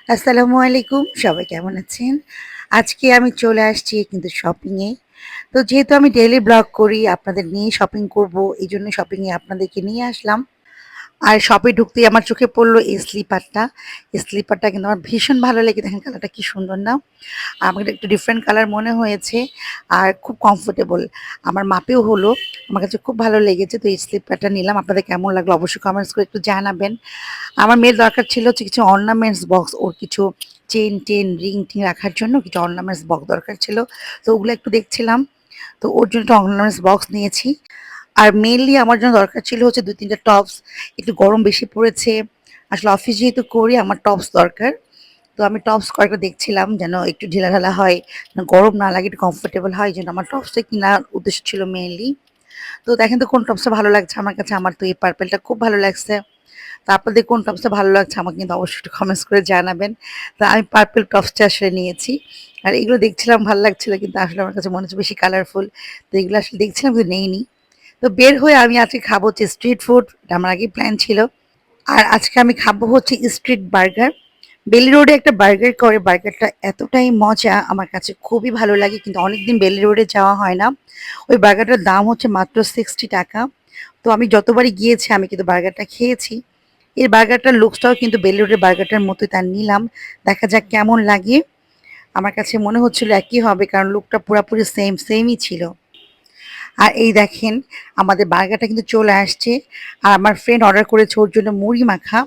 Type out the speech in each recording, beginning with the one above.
আসসালামু আলাইকুম, সবাই কেমন আছেন? আজকে আমি চলে আসছি কিন্তু শপিংয়ে। তো যেহেতু আমি ডেইলি ব্লগ করি, আপনাদের নিয়ে শপিং করব, এইজন্য শপিংয়ে আপনাদেরকে নিয়ে আসলাম। আর শপে ঢুকতেই আমার চোখে পড়ল এই স্লিপারটা। এই স্লিপারটা কিন্তু আমার ভীষণ ভালো লেগে, দেখেন কালারটা কি সুন্দর না? আমার কাছে একটু ডিফারেন্ট কালার মনে হয়েছে আর খুব কমফোর্টেবল। আমার মাপেও হলো। আমার কাছে খুব ভালো লেগেছে। তো এই স্লিপারটা নিলাম। আপনাদের কেমন লাগলো অবশ্যই কমেন্টস করে একটু জানাবেন। আমার মেয়ের দরকার ছিল হচ্ছে কিছু অর্নামেন্টস বক্স, ওর কিছু চেন রিং-টিং রাখার জন্য কিছু অর্নামেন্টস বক্স দরকার ছিল। তো ওগুলো একটু দেখছিলাম। তো ওর জন্য একটা অর্নামেন্টস বক্স নিয়েছি। আর মেইনলি আমার জন্য দরকার ছিল হচ্ছে ২-৩ টা টপস। একটু গরম বেশি পড়েছে। আসলে অফিস যেহেতু করি আমার টপস দরকার। তো আমি টপস কয়েকটা দেখছিলাম যেন একটু ঢিলাঢালা হয়, গরম না লাগে, একটু কমফোর্টেবল হয়। এইজন্য আমার টপসটা কেনার উদ্দেশ্য ছিল মেইনলি। তো দেখেন তো কোন টপসটা ভালো লাগছে আমার কাছে। আমার তো এই পার্পেলটা খুব ভালো লাগছে। তো আপনাদের কোন টপসটা ভালো লাগছে আমাকে কিন্তু অবশ্যই একটু কমেন্টস করে জানাবেন। তো আমি পার্পল টপসটা আসলে নিয়েছি। আর এগুলো দেখছিলাম ভাল লাগছিল কিন্তু আসলে আমার কাছে মনে হচ্ছে বেশি কালারফুল। তো এগুলো আসলে দেখছিলাম কিন্তু নেইনি। তো বের হয়ে আমি আজকে খাবো হচ্ছে স্ট্রিট ফুড। এটা আমার আগেই প্ল্যান ছিল। আর আজকে আমি খাবো হচ্ছে স্ট্রিট বার্গার। বেলি রোডে একটা বার্গার করে, বার্গারটা এতটাই মজা আমার কাছে খুবই ভালো লাগে, কিন্তু অনেকদিন বেলি রোডে যাওয়া হয় না। ওই বার্গারটার দাম হচ্ছে মাত্র 60 টাকা। তো আমি যতবারই গিয়েছি আমি কিন্তু বার্গারটা খেয়েছি। এর বার্গারটার লুকসটাও কিন্তু বেলি রোডের বার্গারটার মতোই, তা নিলাম। দেখা যাক কেমন লাগে। আমার কাছে মনে হচ্ছিল একই হবে কারণ লুকটা পুরাপুরি সেমই ছিল। আর এই দেখেন আমাদের বার্গারটা কিন্তু চলে আসছে। আর আমার ফ্রেন্ড অর্ডার করেছে ওর জন্য মুড়ি মাখা,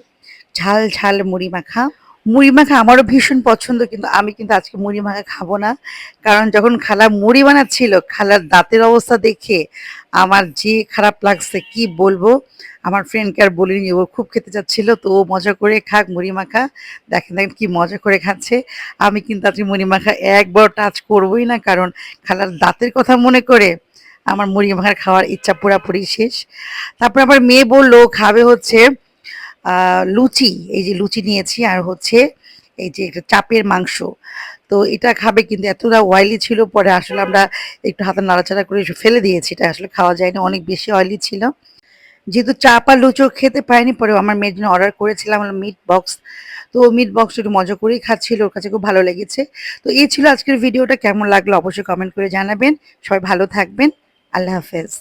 ঝাল ঝাল মুড়ি মাখা। মুড়ি মাখা আমারও ভীষণ পছন্দ, কিন্তু আমি কিন্তু আজকে মুড়ি মাখা খাবো না। কারণ যখন খালা মুড়ি বানাচ্ছিল, খালার দাঁতের অবস্থা দেখে আমার যে খারাপ লাগছে কি বলবো। আমার ফ্রেন্ডকে আর বলিনি, ও খুব খেতে চাচ্ছিল, তো ও মজা করে খাক মুড়ি মাখা। দেখেন দেখেন কি মজা করে খাচ্ছে। আমি কিন্তু আজকে মুড়ি মাখা একবার টাচ করবোই না, কারণ খালার দাঁতের কথা মনে করে আমার মুড়ি মাখার খাওয়ার ইচ্ছা পুরাপুরি শেষ। তারপর আবার মেয়ে বললো খাবে হচ্ছে লুচি। এই যে লুচি নিয়েছি আর হচ্ছে এই যে একটা চাপের মাংস। তো এটা খাবে কিন্তু এতটা অয়েলি ছিল, পরে আসলে আমরা একটু হাতে নাড়াচাড়া করে ফেলে দিয়েছি। এটা আসলে খাওয়া যায়নি, অনেক বেশি অয়েলি ছিল। যেহেতু চাপ আর লুচিও খেতে পারিনি, পরে আমার মেয়ের জন্য অর্ডার করেছিলাম হলো মিট বক্স। তো মিট বক্স একটু মজা করেই খাচ্ছিল, ওর কাছে খুব ভালো লেগেছে। তো এই ছিল আজকের ভিডিওটা, কেমন লাগলো অবশ্যই কমেন্ট করে জানাবেন। সবাই ভালো থাকবেন। আল্লাহ হাফেজ।